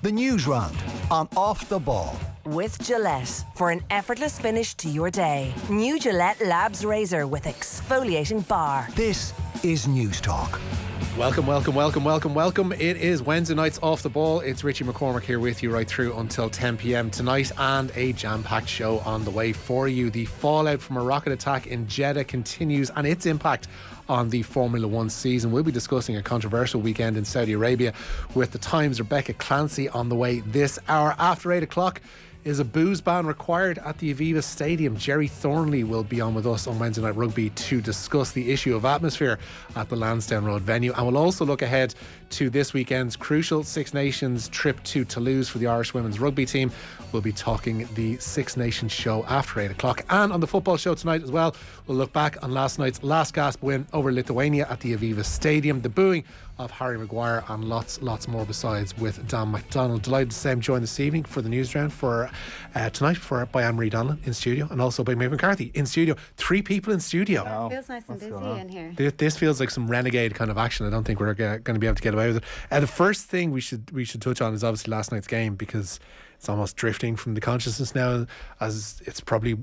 The Newsround on Off the Ball. With Gillette, for an effortless finish to your day. New Gillette Labs Razor with exfoliating bar. This is News Talk. Welcome. It is Wednesday nights Off the Ball. It's Richie McCormack here with you right through until 10 p.m. tonight, and a jam-packed show on the way for you. The fallout from a rocket attack in Jeddah continues, and its impact on the Formula One season. We'll be discussing a controversial weekend in Saudi Arabia with the Times' Rebecca Clancy on the way this hour. After 8 o'clock, is a booze ban required at the Aviva Stadium? Jerry Thornley will be on with us on Wednesday Night Rugby to discuss the issue of atmosphere at the Lansdowne Road venue, and we'll also look ahead to this weekend's crucial Six Nations trip to Toulouse for the Irish women's rugby team. We'll be talking the Six Nations show after 8 o'clock, and on the football show tonight as well, we'll look back on last night's last gasp win over Lithuania at the Aviva Stadium, the booing of Harry Maguire, and lots more besides with Dan McDonald. Delighted to say I'm joined this evening for the Newsround for tonight by Anne-Marie Donelan in studio, and also by Meg McCarthy in studio. 3 people in studio. Oh, feels nice and busy in here. This feels like some renegade kind of action. I don't think we're going to be able to get away with it. The first thing we should touch on is obviously last night's game, because it's almost drifting from the consciousness now, as it's probably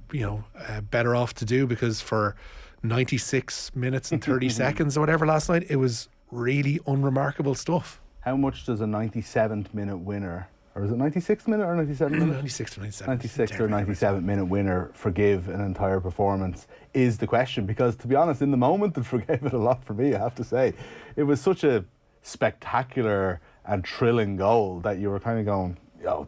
better off to do, because for 96 minutes and 30 seconds or whatever last night, it was really unremarkable stuff. How much does a 97th minute winner, or is it 96th minute or 97 minute? 96 to 97. 96 or 97 minute winner forgive an entire performance is the question, because to be honest, in the moment it forgave it a lot for me, I have to say. It was such a spectacular and thrilling goal that you were kind of going,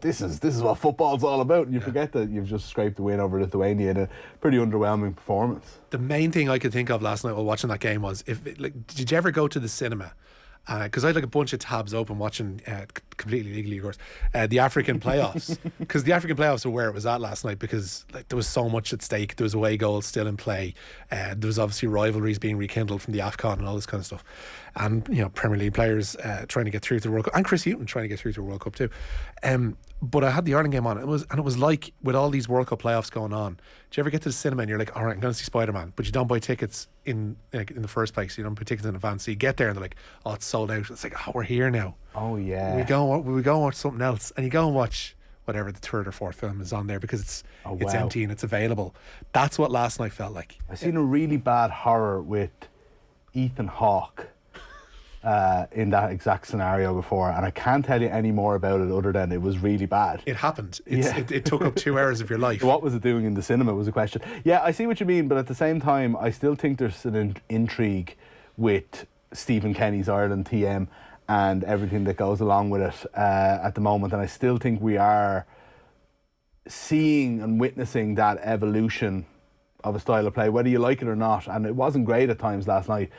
this is what football's all about, and you forget that you've just scraped the win over Lithuania in a pretty underwhelming performance. The main thing I could think of last night while watching that game was, did you ever go to the cinema? Because I had a bunch of tabs open watching, completely legally of course, the African playoffs, because the African playoffs were where it was at last night, because there was so much at stake. There was away goals still in play, there was obviously rivalries being rekindled from the AFCON and all this kind of stuff, and Premier League players trying to get through to the World Cup, and Chris Hughton trying to get through to the World Cup too. But I had the Ireland game on. It was like, with all these World Cup playoffs going on, do you ever get to the cinema and you're like, all right, I'm going to see Spider-Man, but you don't buy tickets in the first place. You don't buy tickets in advance. So you get there and they're like, oh, it's sold out. It's like, oh, we're here now. Oh yeah. We go and watch something else, and you go and watch whatever the third or fourth film is on there, because it's empty and it's available. That's what last night felt like. I seen a really bad horror with Ethan Hawke in that exact scenario before, and I can't tell you any more about it other than it was really bad. It happened. It took up 2 hours of your life. What was it doing in the cinema was a question. Yeah, I see what you mean, but at the same time, I still think there's an intrigue with Stephen Kenny's Ireland TM and everything that goes along with it at the moment, and I still think we are seeing and witnessing that evolution of a style of play, whether you like it or not, and it wasn't great at times last night,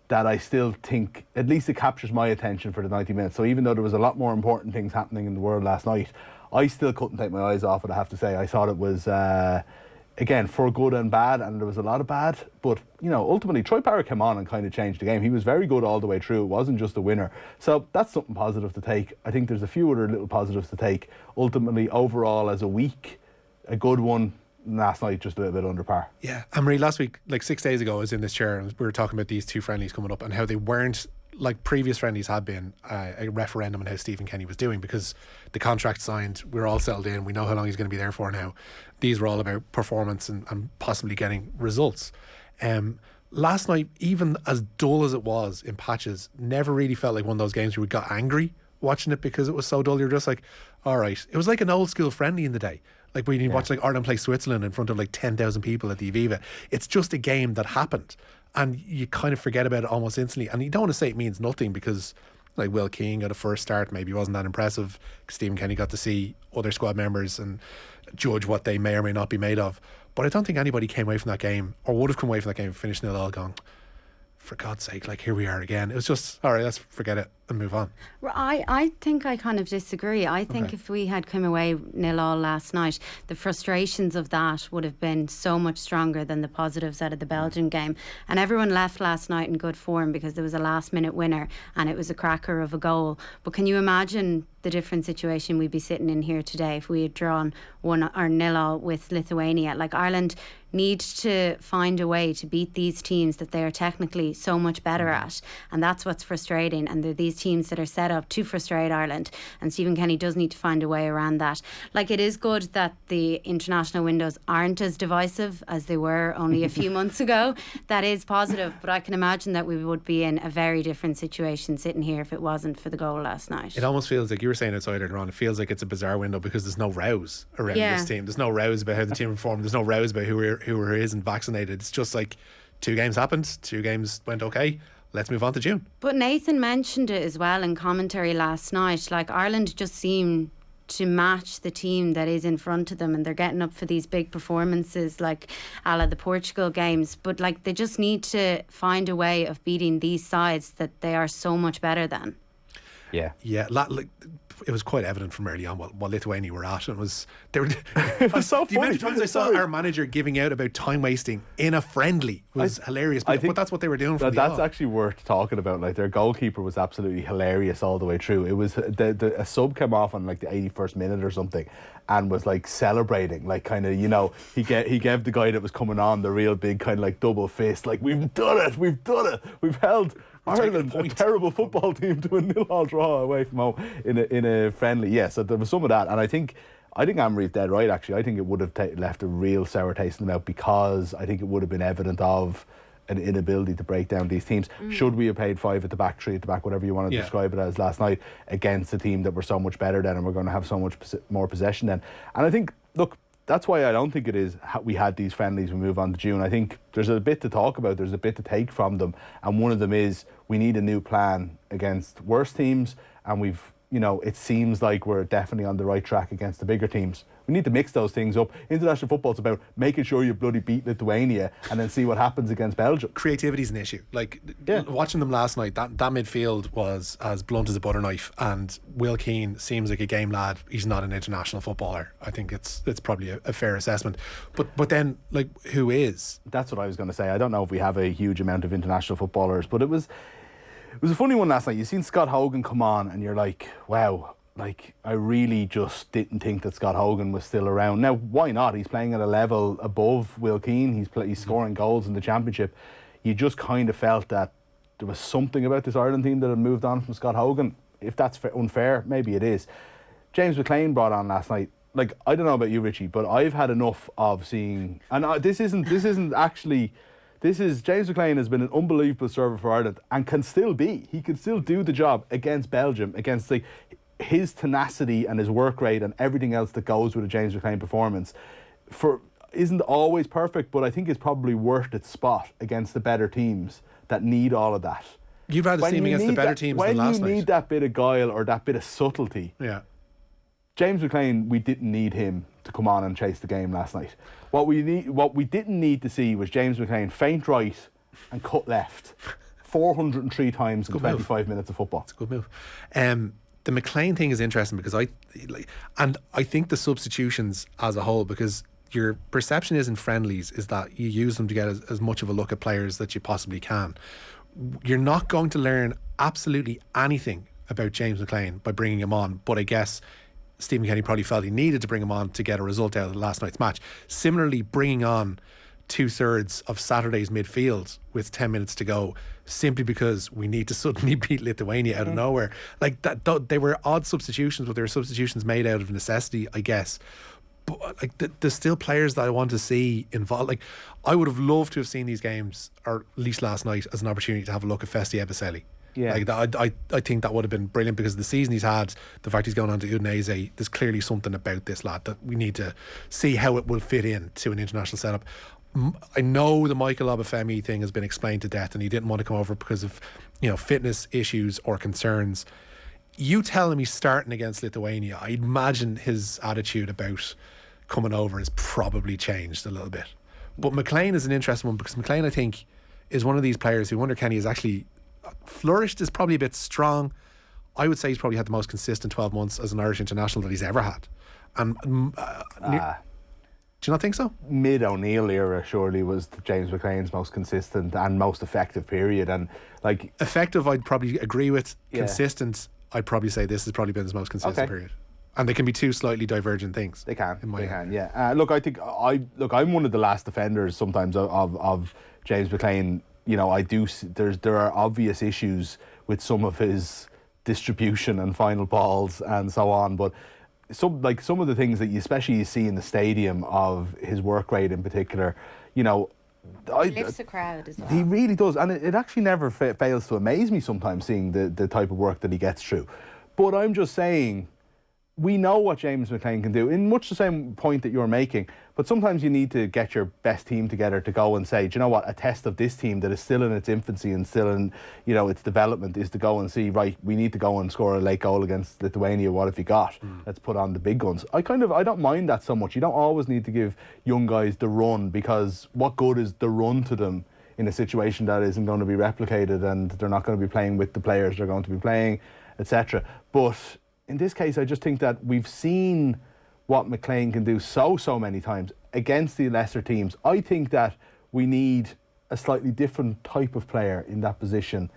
that I still think, at least it captures my attention for the 90 minutes. So even though there was a lot more important things happening in the world last night, I still couldn't take my eyes off it, I have to say. I thought it was, again, for good and bad, and there was a lot of bad. But, ultimately, Troy Parrott came on and kind of changed the game. He was very good all the way through. It wasn't just a winner. So that's something positive to take. I think there's a few other little positives to take. Ultimately, overall, as a week, a good one. Last night, just a little bit under par. Yeah, Anne-Marie, last week, 6 days ago, I was in this chair and we were talking about these 2 friendlies coming up and how they weren't like previous friendlies had been, a referendum on how Stephen Kenny was doing, because the contract signed, we're all settled in, we know how long he's going to be there for now. These were all about performance and possibly getting results. Last night, even as dull as it was in patches, never really felt like one of those games where we got angry watching it because it was so dull. You're just like, all right. It was like an old school friendly in the day. Like when you watch Ireland play Switzerland in front of 10,000 people at the Aviva. It's just a game that happened, and you kind of forget about it almost instantly. And you don't want to say it means nothing, because Will Keane got a first start, maybe wasn't that impressive. Stephen Kenny got to see other squad members and judge what they may or may not be made of. But I don't think anybody came away from that game, or would have come away from that game, finished 0-0 going, for God's sake, here we are again. It was just, all right, let's forget it and move on. I think I kind of disagree. I think if we had come away 0-0 last night, the frustrations of that would have been so much stronger than the positives out of the Belgian game. And everyone left last night in good form because there was a last minute winner and it was a cracker of a goal. But can you imagine the different situation we'd be sitting in here today if we had drawn 1-0 with Lithuania? Ireland need to find a way to beat these teams that they are technically so much better at, and that's what's frustrating. And they're these teams that are set up to frustrate Ireland, and Stephen Kenny does need to find a way around that. Like, it is good that the international windows aren't as divisive as they were only a few months ago. That is positive, but I can imagine that we would be in a very different situation sitting here if it wasn't for the goal last night. It almost feels like, you were saying outside earlier on, it feels like it's a bizarre window because there's no rows around this team. There's no rows about how the team performed. There's no rows about who isn't vaccinated. It's just like 2 games happened, 2 games went okay. Let's move on to June. But Nathan mentioned it as well in commentary last night. Like, Ireland just seem to match the team that is in front of them, and they're getting up for these big performances like a la the Portugal games, but like, they just need to find a way of beating these sides that they are so much better than. It was quite evident from early on what Lithuania were at, and they were. It's so the amount funny. of times I saw our manager giving out about time wasting in a friendly was hilarious. But that's what they were doing. That's actually worth talking about. Like, their goalkeeper was absolutely hilarious all the way through. It was a sub came off on like the 81st minute or something, and was like celebrating, like, kind of, you know, he gave the guy that was coming on the real big kind of like double fist, like, we've done it, we've held Ireland, a terrible football team, to a 0-0 draw away from home in a friendly. Yeah, so there was some of that, and I think Anne-Marie's dead right, actually. I think it would have left a real sour taste in the mouth, because I think it would have been evident of an inability to break down these teams. Should we have played 5 at the back, 3 at the back, whatever you want to describe it as last night, against a team that were so much better then, and we're going to have so much more possession then? And I think, look, that's why I don't think it is we had these friendlies, we move on to June. I think there's a bit to talk about, there's a bit to take from them, and one of them is we need a new plan against worse teams, and it seems like we're definitely on the right track against the bigger teams. We need to mix those things up. International football's about making sure you bloody beat Lithuania and then see what happens against Belgium. Creativity's an issue. Like, watching them last night, that midfield was as blunt as a butter knife, and Will Keane seems like a game lad. He's not an international footballer. I think it's probably a fair assessment. But then, like, who is? That's what I was going to say. I don't know if we have a huge amount of international footballers, but it was a funny one last night. You've seen Scott Hogan come on, and you're like, wow. Like, I really just didn't think that Scott Hogan was still around. Now, why not? He's playing at a level above Will Keane. He's scoring goals in the championship. You just kind of felt that there was something about this Ireland team that had moved on from Scott Hogan. If that's unfair, maybe it is. James McClean brought on last night. Like, I don't know about you, Richie, but I've had enough of seeing. And this isn't actually. James McClean has been an unbelievable server for Ireland, and can still be. He can still do the job against Belgium, against his tenacity and his work rate and everything else that goes with a James McClean performance isn't always perfect, but I think it's probably worth its spot against the better teams that need all of that. You'd rather see him against the better teams than last night. When you need that bit of guile or that bit of subtlety, James McClean, we didn't need him to come on and chase the game last night. What we didn't need to see was James McClean feint right and cut left 403 times in 25 minutes of football. It's a good move. The McClean thing is interesting because I think the substitutions as a whole, because your perception is in friendlies is that you use them to get as much of a look at players that you possibly can. You're not going to learn absolutely anything about James McClean by bringing him on, but I guess Stephen Kenny probably felt he needed to bring him on to get a result out of last night's match. Similarly, bringing on 2/3 of Saturday's midfield with 10 minutes to go, simply because we need to suddenly beat Lithuania out of nowhere. Like, that, they were odd substitutions, but they were substitutions made out of necessity, I guess. But like, there's still players that I want to see involved. Like, I would have loved to have seen these games, or at least last night, as an opportunity to have a look at Festi Ebiseli. Yeah. Like, I think that would have been brilliant, because of the season he's had, the fact he's going on to Udinese, there's clearly something about this lad that we need to see how it will fit in to an international setup. I know the Michael Obafemi thing has been explained to death, and he didn't want to come over because of, fitness issues or concerns. You tell him he's starting against Lithuania, I imagine his attitude about coming over has probably changed a little bit. But McClean is an interesting one, because McClean, I think, is one of these players who under Kenny has actually flourished, is probably a bit strong. I would say he's probably had the most consistent 12 months as an Irish international that he's ever had. And do you not think so? Mid-O'Neill era surely was James McClean's most consistent and most effective period. And like, effective, I'd probably agree with. Consistent, I'd probably say this has probably been his most consistent period. And they can be two slightly divergent things. They can. Look, I think I'm one of the last defenders sometimes of James McClean. I do. There are obvious issues with some of his distribution and final balls and so on. But some of the things that you see in the stadium of his work rate in particular, you know, He lifts the crowd as well. He really does, and it actually never fails to amaze me sometimes seeing the type of work that he gets through. But I'm just saying, we know what James McClean can do, in much the same point that you're making, but sometimes you need to get your best team together to go and say, do you know what, a test of this team that is still in its infancy and still in, you know, its development, is to go and see, right, we need to go and score a late goal against Lithuania. What have you got? Let's put on the big guns. I don't mind that so much. You don't always need to give young guys the run, because what good is the run to them in a situation that isn't going to be replicated, and they're not going to be playing with the players they're going to be playing, etc. But in this case, I just think that we've seen what McClean can do so many times against the lesser teams. I think that we need a slightly different type of player in that position.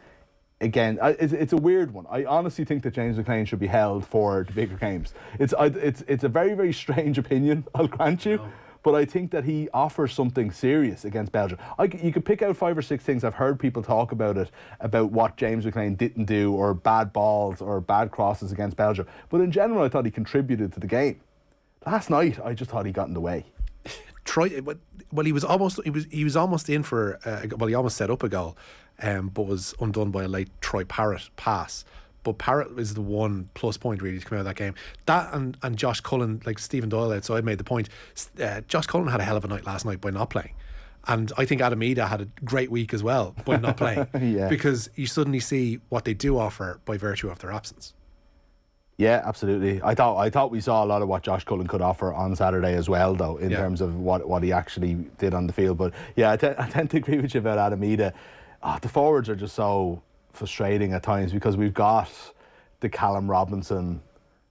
Again, it's a weird one. I honestly think that James McClean should be held for the bigger games. It's a very, very strange opinion, I'll grant you. But I think that he offers something serious against Belgium. You could pick out 5 or 6 things. I've heard people talk about it, about what James McClean didn't do, or bad balls or bad crosses against Belgium. But in general, I thought he contributed to the game. Last night, I just thought he got in the way. He was almost in for. He almost set up a goal, but was undone by a late Troy Parrott pass. But Parrott is the one plus point really to come out of that game. That and Josh Cullen, like Stephen Doyle outside made the point. Josh Cullen had a hell of a night last night by not playing. And I think Adamida had a great week as well by not playing. Yeah. Because you suddenly see what they do offer by virtue of their absence. Yeah, absolutely. I thought we saw a lot of what Josh Cullen could offer on Saturday as well, though, in terms of what he actually did on the field. But yeah, I tend to agree with you about Adamida. The forwards are just so frustrating at times, because we've got the Callum Robinson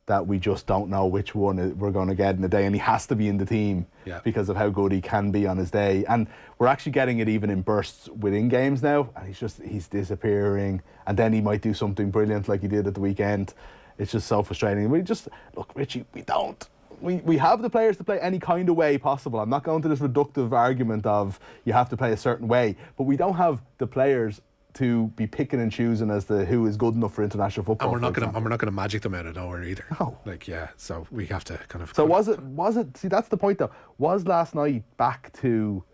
that we just don't know which one we're going to get in the day, and he has to be in the team because of how good he can be on his day. And we're actually getting it even in bursts within games now, and he's disappearing, and then he might do something brilliant like he did at the weekend. It's just so frustrating. Look, Richie, we have the players to play any kind of way possible. I'm not going to this reductive argument of you have to play a certain way, but we don't have the players to be picking and choosing as to who is good enough for international football. And we're not going to magic them out of nowhere either. No. So we have to kind of. So was it? See, that's the point though. Was last night back to?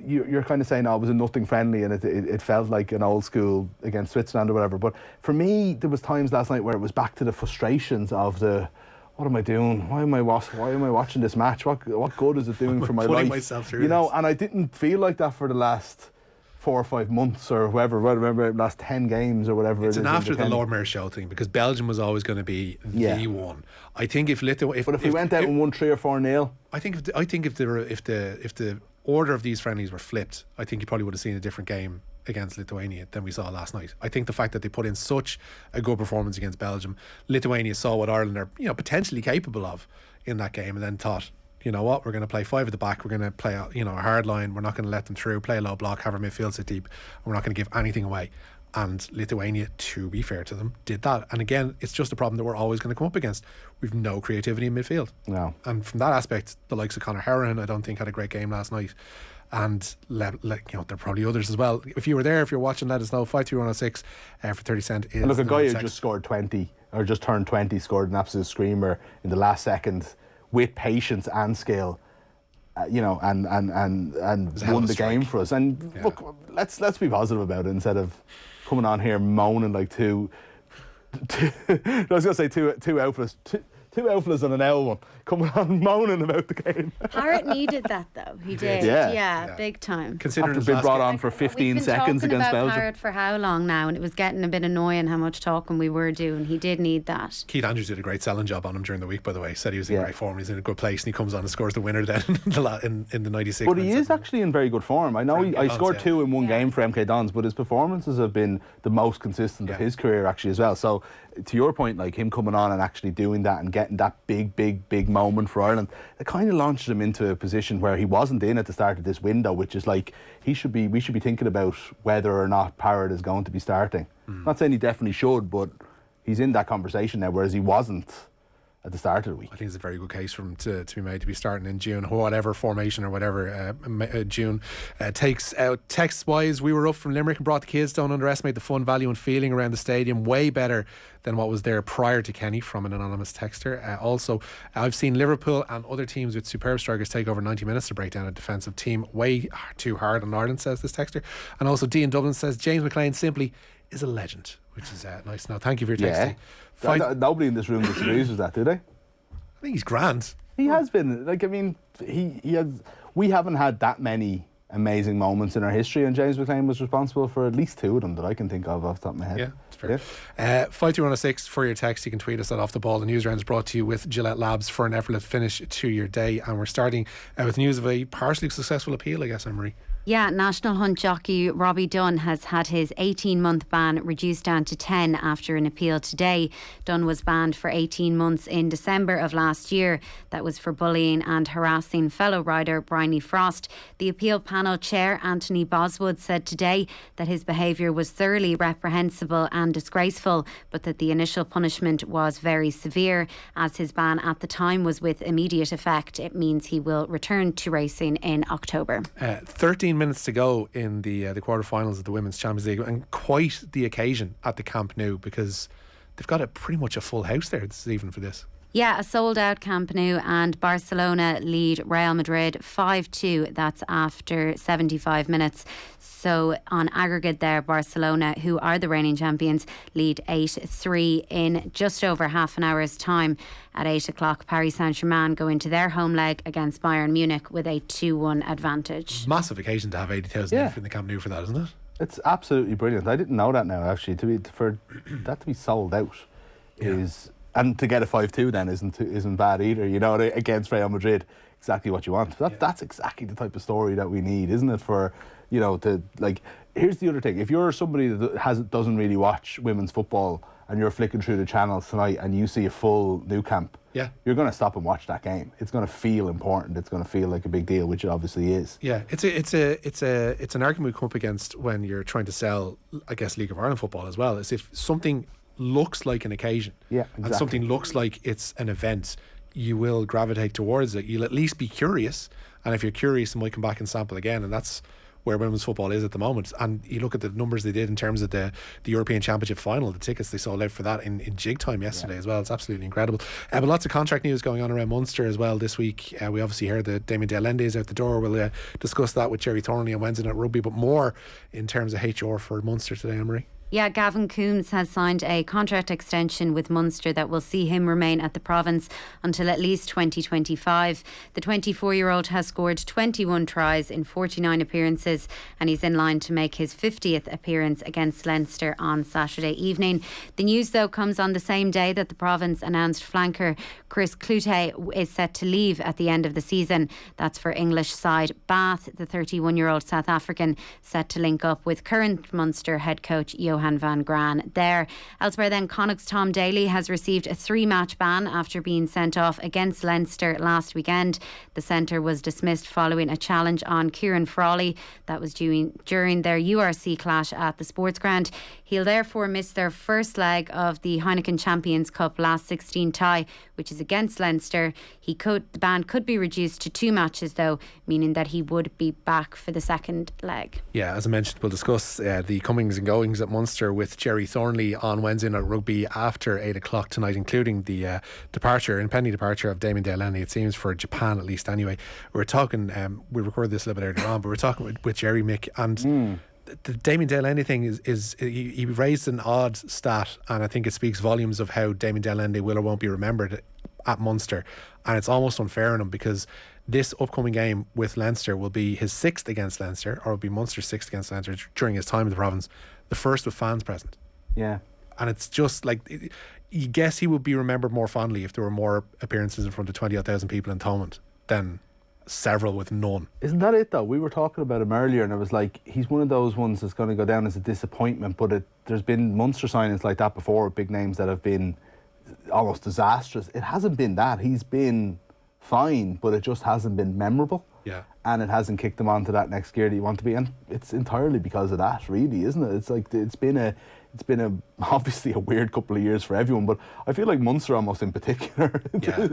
You're kind of saying, it was a nothing friendly, and it felt like an old school against Switzerland or whatever. But for me, there was times last night where it was back to the frustrations of what am I doing? Why am I watching this match? What good is it doing for my life? Myself through this. And I didn't feel like that for the last 4 or 5 months or whoever. I remember last 10 games or whatever. It's an after the Lord Mayor show thing, because Belgium was always going to be the one. I think if Lithuania, but if we went out and won 3 or 4-0, I think if the order of these friendlies were flipped, I think you probably would have seen a different game against Lithuania than we saw last night. I think the fact that they put in such a good performance against Belgium, Lithuania saw what Ireland are potentially capable of in that game, and then thought, you know what, we're going to play 5 at the back, we're going to play a hard line, we're not going to let them through, play a low block, have our midfield sit deep, and we're not going to give anything away. And Lithuania, to be fair to them, did that. And again, it's just a problem that we're always going to come up against. We've no creativity in midfield. No. And from that aspect, the likes of Conor Herron, I don't think had a great game last night. And there are probably others as well. If you were there, if you're watching, let us know. 53106 for 30 cent is. And look, a guy who just scored 20 or just turned 20 scored an absolute screamer in the last second with patience and skill. And won the game for us. And look, let's be positive about it instead of coming on here moaning like two I was going to say two alphas. Two alphas and an L one coming on moaning about the game. Parrott needed that though. He did. Yeah, big time. Considering after being brought on for 15 seconds against Belgium. Parrott for how long now, and it was getting a bit annoying how much talking we were doing. He did need that. Keith Andrews did a great selling job on him during the week, by the way. Said he was in great form, he's in a good place, and he comes on and scores the winner then in the 96. But he is actually in very good form. I know he scored 2 in one game for MK Dons, but his performances have been the most consistent of his career actually as well. So to your point, like him coming on and actually doing that and getting that big moment for Ireland, it kind of launched him into a position where he wasn't in at the start of this window, which is like we should be thinking about whether or not Parrott is going to be starting. Not saying he definitely should, but he's in that conversation now, whereas he wasn't at the start of the week. I think it's a very good case for him to be made to be starting in June, whatever formation or whatever June takes out. Text wise, we were up from Limerick and brought the kids. Don't underestimate the fun, value and feeling around the stadium. Way better than what was there prior to Kenny, from an anonymous texter. Also, I've seen Liverpool and other teams with superb strikers take over 90 minutes to break down a defensive team. Way too hard on Ireland, says this texter. And also D in Dublin says James McClean simply is a legend, which is nice. No, thank you for your texting. Nobody in this room disagrees with that, do they? I think he's grand. He has been. Like, I mean, he has. We haven't had that many amazing moments in our history, and James McClean was responsible for at least 2 of them that I can think of off the top of my head. Yeah, that's fair. Yeah. 52106 for your text. You can tweet us at Off The Ball. The Newsround is brought to you with Gillette Labs for an effortless finish to your day, and we're starting with news of a partially successful appeal, I guess, Anne-Marie. Yeah, national hunt jockey Robbie Dunn has had his 18-month ban reduced down to 10 after an appeal today. Dunn was banned for 18 months in December of last year. That was for bullying and harassing fellow rider Bryony Frost. The appeal panel chair Anthony Boswood said today that his behaviour was thoroughly reprehensible and disgraceful, but that the initial punishment was very severe. As his ban at the time was with immediate effect, it means he will return to racing in October. 13 minutes to go in the quarterfinals of the Women's Champions League, and quite the occasion at the Camp Nou, because they've got pretty much a full house there this evening for this. Yeah, a sold out Camp Nou, and Barcelona lead Real Madrid 5-2. That's after 75 minutes. So on aggregate there, Barcelona, who are the reigning champions, lead 8-3 in just over half an hour's time. At 8 o'clock, Paris Saint-Germain go into their home leg against Bayern Munich with a 2-1 advantage. Massive occasion to have 80,000 in the Camp Nou for that, isn't it? It's absolutely brilliant. I didn't know that now, actually. For that to be sold out is... And to get a 5-2 then isn't bad either, you know, against Real Madrid. Exactly what you want. That's exactly the type of story that we need, isn't it? For, you know, to, like, here's the other thing. If you're somebody that doesn't really watch women's football and you're flicking through the channels tonight and you see a full Nou Camp, you're going to stop and watch that game. It's going to feel important. It's going to feel like a big deal, which it obviously is. Yeah, it's an argument we come up against when you're trying to sell, I guess, League of Ireland football as well. Is if something looks like an occasion, and something looks like it's an event, you will gravitate towards it. You'll at least be curious, and if you're curious, you might come back and sample again, and that's where women's football is at the moment. And you look at the numbers they did in terms of the European Championship final, the tickets they sold out for that in jig time yesterday as well. It's absolutely incredible. But lots of contract news going on around Munster as well this week. We obviously heard that Damien Delaney is out the door. We'll discuss that with Jerry Thornley on Wednesday Night Rugby, but more in terms of HR for Munster today, Anne-Marie. Yeah, Gavin Coombs has signed a contract extension with Munster that will see him remain at the province until at least 2025. The 24-year-old has scored 21 tries in 49 appearances, and he's in line to make his 50th appearance against Leinster on Saturday evening. The news, though, comes on the same day that the province announced flanker Chris Cloete is set to leave at the end of the season. That's for English side Bath. The 31-year-old South African set to link up with current Munster head coach Johan van Graan there. Elsewhere then, Connacht's Tom Daly has received a 3-match ban after being sent off against Leinster last weekend. The centre was dismissed following a challenge on Kieran Frawley that was during their URC clash at the sports ground. He'll therefore miss their first leg of the Heineken Champions Cup last 16 tie, which is against Leinster. The ban could be reduced to 2 matches though, meaning that he would be back for the second leg. Yeah, as I mentioned, we'll discuss the comings and goings at Munster with Jerry Thornley on Wednesday Night Rugby after 8 o'clock tonight, including the impending departure of Damien Delaney, it seems, for Japan at least anyway. We're talking, we recorded this a little bit earlier on, but we're talking with Jerry, Mick, and the Damien Delaney thing is he raised an odd stat, and I think it speaks volumes of how Damien Delaney will or won't be remembered at Munster, and it's almost unfair on him because this upcoming game with Leinster will be his 6th against Leinster, or will be Munster's 6th against Leinster during his time in the province, the first with fans present. Yeah. And it's just like, you guess he would be remembered more fondly if there were more appearances in front of 20,000 people in Thomond than several with none. Isn't that it though? We were talking about him earlier and it was like, he's one of those ones that's going to go down as a disappointment, but there's been Munster signings like that before, big names that have been almost disastrous. It hasn't been that. He's been fine, but it just hasn't been memorable. Yeah. And it hasn't kicked him onto that next gear that you want to be. And it's entirely because of that, really, isn't it? It's like, it's been a it's been obviously a weird couple of years for everyone, but I feel like Munster almost in particular. Yeah.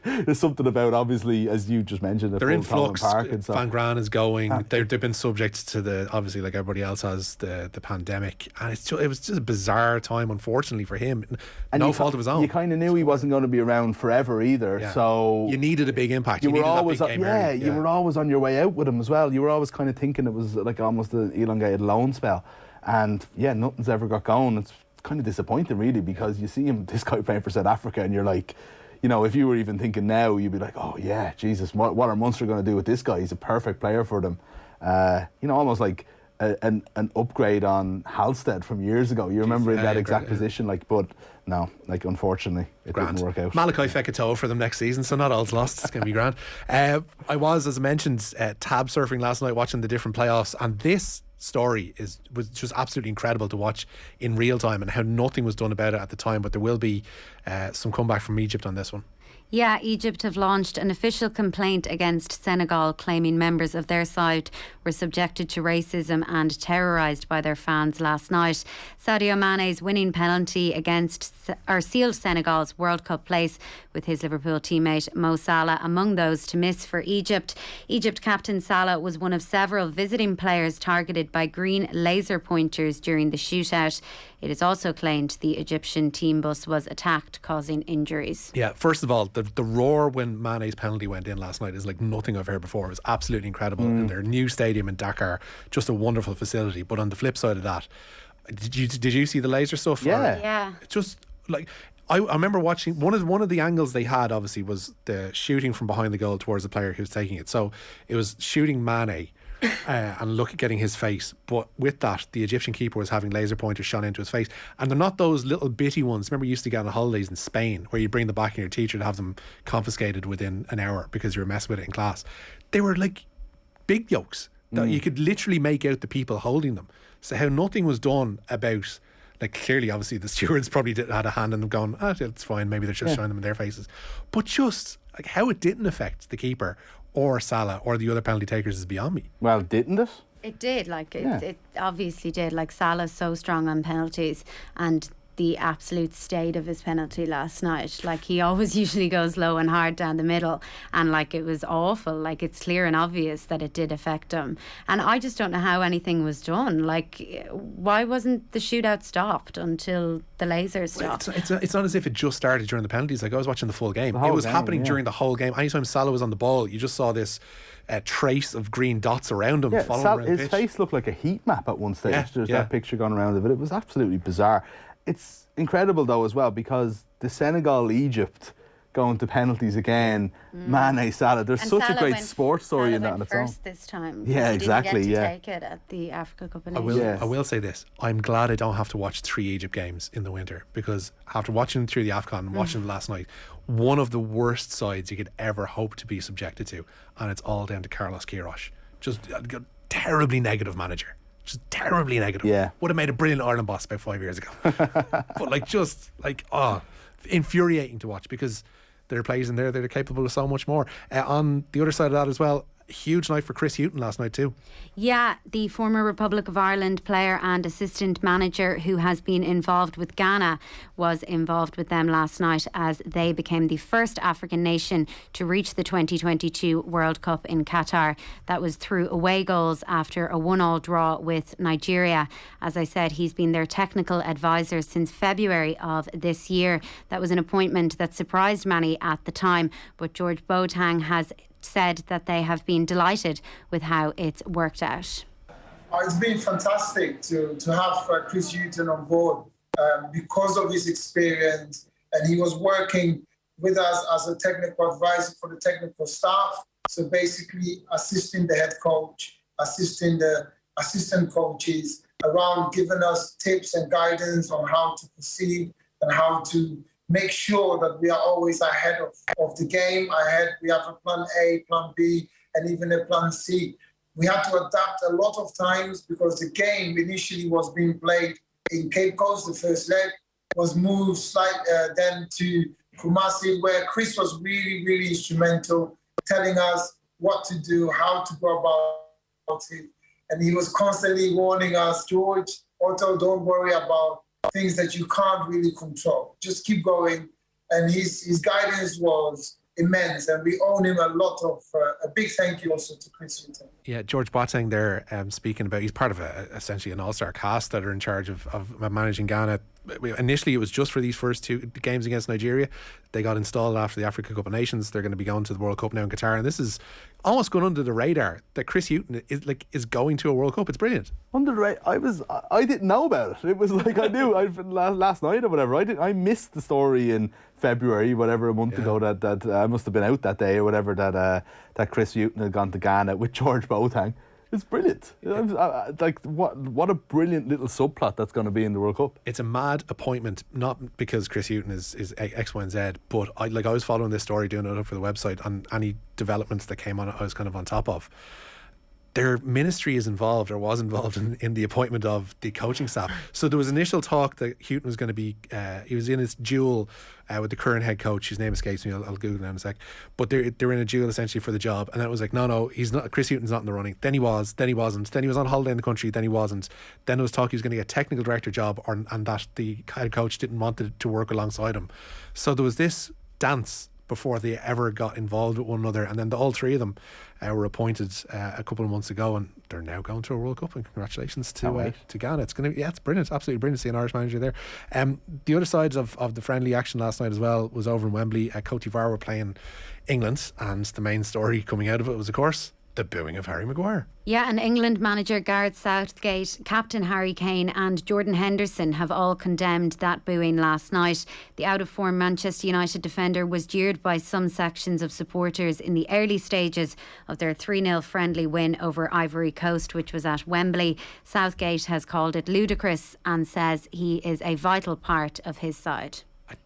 There's something about, obviously, as you just mentioned, they're in flux. Park and Van Gran is going. They've been subject to the, obviously, like everybody else has, the pandemic, and it was just a bizarre time, unfortunately, for him. And no fault of his own. You kind of knew he wasn't going to be around forever either. Yeah. So you needed a big impact. You were needed always that big game early. you were always on your way out with him as well. You were always kind of thinking it was like almost an elongated loan spell, and nothing's ever got going. It's kind of disappointing, really, because you see this guy playing for South Africa, and you're like, if you were even thinking now, you'd be like, oh yeah, Jesus, what are Munster going to do with this guy? He's a perfect player for them. Almost like an upgrade on Halstead from years ago. You remember in that exact position, but no, unfortunately, it didn't work out. Malachi Fekitoa for them next season, so not all's lost. It's going to be grand. I was, as I mentioned, tab surfing last night, watching the different playoffs, and this story was just absolutely incredible to watch in real time, and how nothing was done about it at the time. But there will be some comeback from Egypt on this one. Yeah, Egypt have launched an official complaint against Senegal, claiming members of their side were subjected to racism and terrorised by their fans last night. Sadio Mane's winning penalty sealed Senegal's World Cup place, with his Liverpool teammate Mo Salah among those to miss for Egypt. Egypt captain Salah was one of several visiting players targeted by green laser pointers during the shootout. It is also claimed the Egyptian team bus was attacked, causing injuries. Yeah, first of all, the roar when Mane's penalty went in last night is like nothing I've heard before. It was absolutely incredible. In their new stadium in Dakar, just a wonderful facility. But on the flip side of that, did you see the laser stuff? Yeah. Just like, I remember watching one of the angles they had, obviously, was the shooting from behind the goal towards the player who was taking it. So it was shooting Mane and getting his face, but with that, the Egyptian keeper was having laser pointers shone into his face, and they're not those little bitty ones. Remember, you used to get on holidays in Spain where you bring them back and your teacher to have them confiscated within an hour because you were messing with it in class. They were like big yokes that you could literally make out the people holding them. So how nothing was done about, like, clearly, obviously, the stewards probably had a hand in them going, it's fine, maybe they're just showing them in their faces. But just like how it didn't affect the keeper or Salah or the other penalty takers is beyond me. Well, didn't it? It did. It obviously did. Like, Salah's so strong on penalties, and the absolute state of his penalty last night. Like, he always usually goes low and hard down the middle, and it was awful. Like, it's clear and obvious that it did affect him. And I just don't know how anything was done. Like, why wasn't the shootout stopped until the laser stopped? It's not as if it just started during the penalties. Like, I was watching the full game. It was happening during the whole game. Anytime Salah was on the ball, you just saw this trace of green dots around him, following around the pitch. His face looked like a heat map at one stage. There's that picture going around of it. It was absolutely bizarre. It's incredible, though, as well, because the Senegal-Egypt going to penalties again, Mane, Salah, there's such Salah a great sports story in that on its own. First this time. Yeah, exactly. He didn't get to take it at the Africa Cup of Nations. I will say this: I'm glad I don't have to watch 3 Egypt games in the winter, because after watching them through the AFCON and watching them last night, one of the worst sides you could ever hope to be subjected to, and it's all down to Carlos Queiroz. Just a terribly negative manager. Just terribly negative. Yeah. Would have made a brilliant Ireland boss about 5 years ago. But infuriating to watch, because there are players in there that are capable of so much more. On the other side of that as well, huge night for Chris Hughton last night too. Yeah, the former Republic of Ireland player and assistant manager who has been involved with Ghana was involved with them last night as they became the first African nation to reach the 2022 World Cup in Qatar. That was through away goals after a 1-1 draw with Nigeria. As I said, he's been their technical advisor since February of this year. That was an appointment that surprised many at the time, but George Boateng has said that they have been delighted with how it's worked out. It's been fantastic to have Chris Hughton on board because of his experience, and he was working with us as a technical advisor for the technical staff. So basically assisting the head coach, assisting the assistant coaches around, giving us tips and guidance on how to proceed and how to make sure that we are always ahead of the game. We have a plan A, plan B, and even a plan C. We had to adapt a lot of times because the game initially was being played in Cape Coast. The first leg was moved then to Kumasi, where Chris was really, really instrumental, telling us what to do, how to go about it. And he was constantly warning us, George, Otto, don't worry about things that you can't really control. Just keep going. And his guidance was immense, and we owe him a lot of a big thank you also to Chris Hughton. Yeah, George Boateng there speaking about, he's part of essentially an all-star cast that are in charge of managing Ghana. Initially it was just for these first two games against Nigeria. They got installed after the Africa Cup of Nations. They're going to be going to the World Cup now in Qatar, and this is almost gone under the radar that Chris Hughton is going to a World Cup. It's brilliant. Under the radar, I didn't know about it. It was like I knew last night or whatever. I missed the story in February, whatever, a month ago, that I must have been out that day or whatever, that Chris Hughton had gone to Ghana with George Boateng. It's brilliant. Like what a brilliant little subplot that's going to be in the World Cup. It's a mad appointment, not because Chris Hughton is X, Y and Z, but I was following this story, doing it up for the website, and any developments that came on it I was kind of on top of. Their ministry is involved, or was involved in the appointment of the coaching staff. So there was initial talk that Hughton was going to be, he was in his duel with the current head coach, whose name escapes me, I'll Google it in a sec. But they're in a duel essentially for the job. And then it was like, no, he's not. Chris Hughton's not in the running. Then he was, then he wasn't. Then he was on holiday in the country, then he wasn't. Then there was talk he was going to get a technical director job, and that the head coach didn't want to work alongside him. So there was this dance before they ever got involved with one another, and then all three of them were appointed a couple of months ago, and they're now going to a World Cup, and congratulations to Ghana. It's going to it's brilliant, absolutely brilliant to see an Irish manager there. The other side of the friendly action last night as well was over in Wembley. Cote d'Ivoire were playing England, and the main story coming out of it was, of course, the booing of Harry Maguire. Yeah, and England manager Gareth Southgate, captain Harry Kane and Jordan Henderson have all condemned that booing last night. The out-of-form Manchester United defender was jeered by some sections of supporters in the early stages of their 3-0 friendly win over Ivory Coast, which was at Wembley. Southgate has called it ludicrous and says he is a vital part of his side.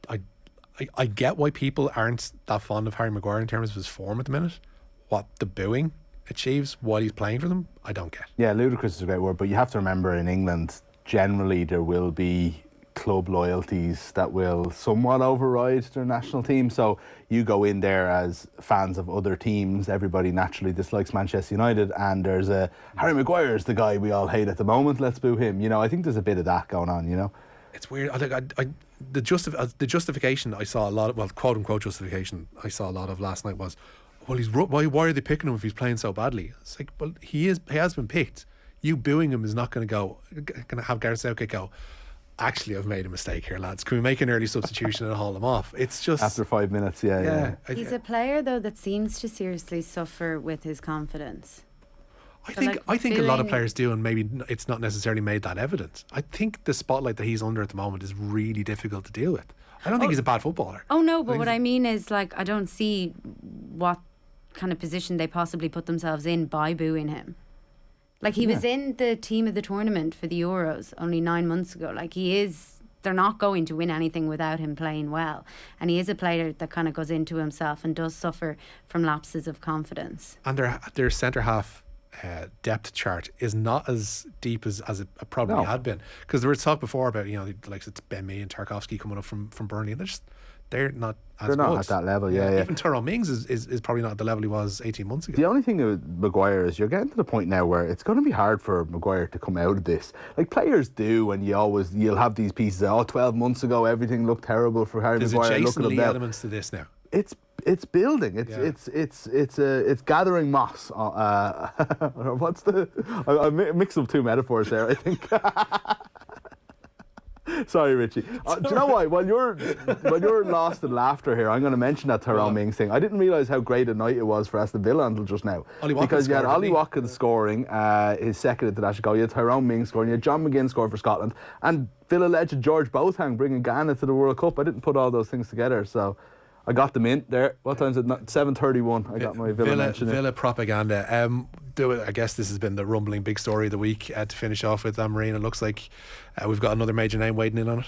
I get why people aren't that fond of Harry Maguire in terms of his form at the minute. What the booing achieves while he's playing for them, I don't get. Yeah, ludicrous is a great word, but you have to remember in England, generally there will be club loyalties that will somewhat override their national team. So you go in there as fans of other teams, everybody naturally dislikes Manchester United, and there's Harry Maguire is the guy we all hate at the moment, let's boo him. I think there's a bit of that going on, It's weird. I think the justification I saw a lot of, well, quote unquote justification I saw a lot of last night was, well, why are they picking him if he's playing so badly? It's like, well, he has been picked. You booing him is not going to have Gareth Southgate go, actually, I've made a mistake here, lads. Can we make an early substitution and haul him off? It's just after 5 minutes. Yeah. He's a player though that seems to seriously suffer with his confidence. I think a lot of players do, and maybe it's not necessarily made that evident. I think the spotlight that he's under at the moment is really difficult to deal with. I don't think he's a bad footballer. Oh no, but what I mean is, like, I don't see what kind of position they possibly put themselves in by booing him. Like, he was in the team of the tournament for the Euros only 9 months ago. Like, they're not going to win anything without him playing well. And he is a player that kind of goes into himself and does suffer from lapses of confidence. And their centre half depth chart is not as deep as it probably had been, because there was talk before about like it's Ben Mee and Tarkowski coming up from Burnley, and they're not at that level. Yeah. Even Tyrone Mings is probably not at the level he was 18 months ago. The only thing with Maguire is you're getting to the point now where it's going to be hard for Maguire to come out of this. Like, players do, and you'll have these pieces of 12 months ago everything looked terrible for Harry Maguire. There's Jason Lee elements to this now. It's building. It's gathering moss. What's I mixed up two metaphors there, I think. Sorry, Richie. Do you know why? While you're lost in laughter here, I'm going to mention that Tyrone Mings thing. I didn't realise how great a night it was for Aston Villa until just now. Because you had Ollie Watkins scoring his second international goal. You had Tyrone Mings scoring. You had John McGinn scoring for Scotland, and Villa legend George Boateng bringing Ghana to the World Cup. I didn't put all those things together, so I got them in there. What time is it? 7:31. I got my Villa mention in. Villa propaganda. I guess this has been the rumbling big story of the week to finish off with. Marine, it looks like we've got another major name waiting in on it.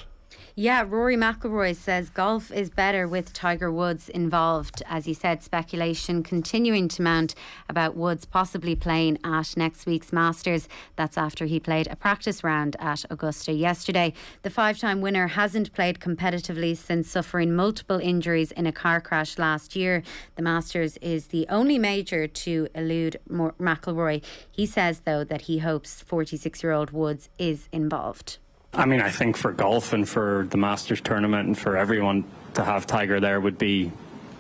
Yeah, Rory McIlroy says golf is better with Tiger Woods involved. As he said, speculation continuing to mount about Woods possibly playing at next week's Masters. That's after he played a practice round at Augusta yesterday. The 5-time winner hasn't played competitively since suffering multiple injuries in a car crash last year. The Masters is the only major to elude McIlroy. He says, though, that he hopes 46-year-old Woods is involved. I mean, I think for golf and for the Masters tournament and for everyone to have Tiger there would be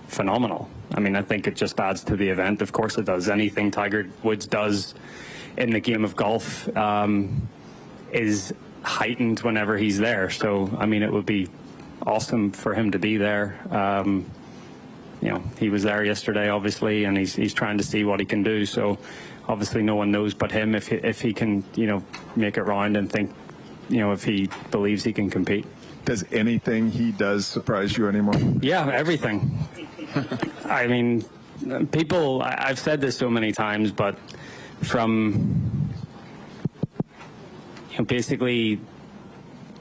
phenomenal. I mean, I think it just adds to the event. Of course it does. Anything Tiger Woods does in the game of golf is heightened whenever he's there. So, I mean, it would be awesome for him to be there. You know, he was there yesterday, obviously, and he's trying to see what he can do. So, obviously, no one knows but him if he can, you know, make it round and think, you know, if he believes he can compete. Does anything he does surprise you anymore? Yeah, everything. I mean, people, I've said this so many times, but from, you know, basically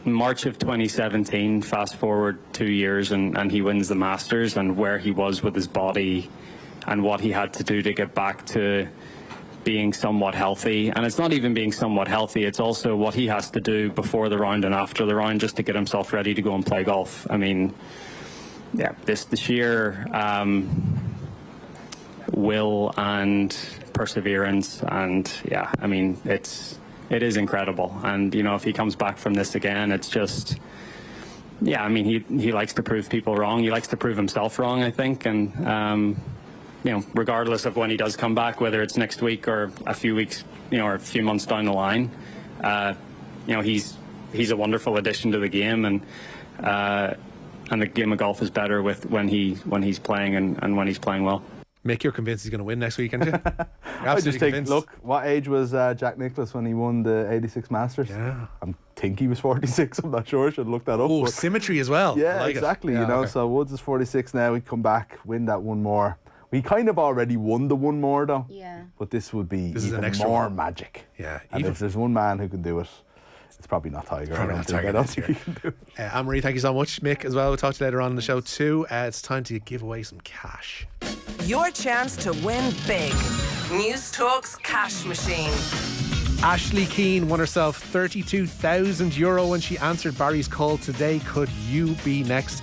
March of 2017, fast forward 2 years, and he wins the Masters, and where he was with his body and what he had to do to get back to being somewhat healthy. And it's not even being somewhat healthy, it's also what he has to do before the round and after the round just to get himself ready to go and play golf. I mean, yeah, the sheer will and perseverance, and yeah, I mean, it is incredible. And you know, if he comes back from this again, it's just, yeah, I mean, he likes to prove people wrong. He likes to prove himself wrong, I think. And you know, regardless of when he does come back, whether it's next week or a few weeks, you know, or a few months down the line, you know, he's a wonderful addition to the game, and the game of golf is better with when he's playing and when he's playing well. Mick, you're convinced he's going to win next week, aren't you? I just think, look, what age was Jack Nicklaus when he won the 86 Masters? Yeah. I think he was 46, I'm not sure, should look that up. Oh, symmetry as well. Yeah, like exactly, yeah, you know, okay. So Woods is 46 now, he'd come back, win that one more. We kind of already won the one more though. Yeah. But this would be This is an even extra more one. magic. Yeah. And Even if there's one man who can do it, it's probably not Tiger. Probably not Tiger I don't this think year. he can do it. Anne-Marie, thank you so much. Mick as well, we'll talk to you later on in the show too. It's time to give away some cash. Your chance to win big. News Talk's cash machine. Ashley Keane won herself €32,000 when she answered Barry's call today. Could you be next?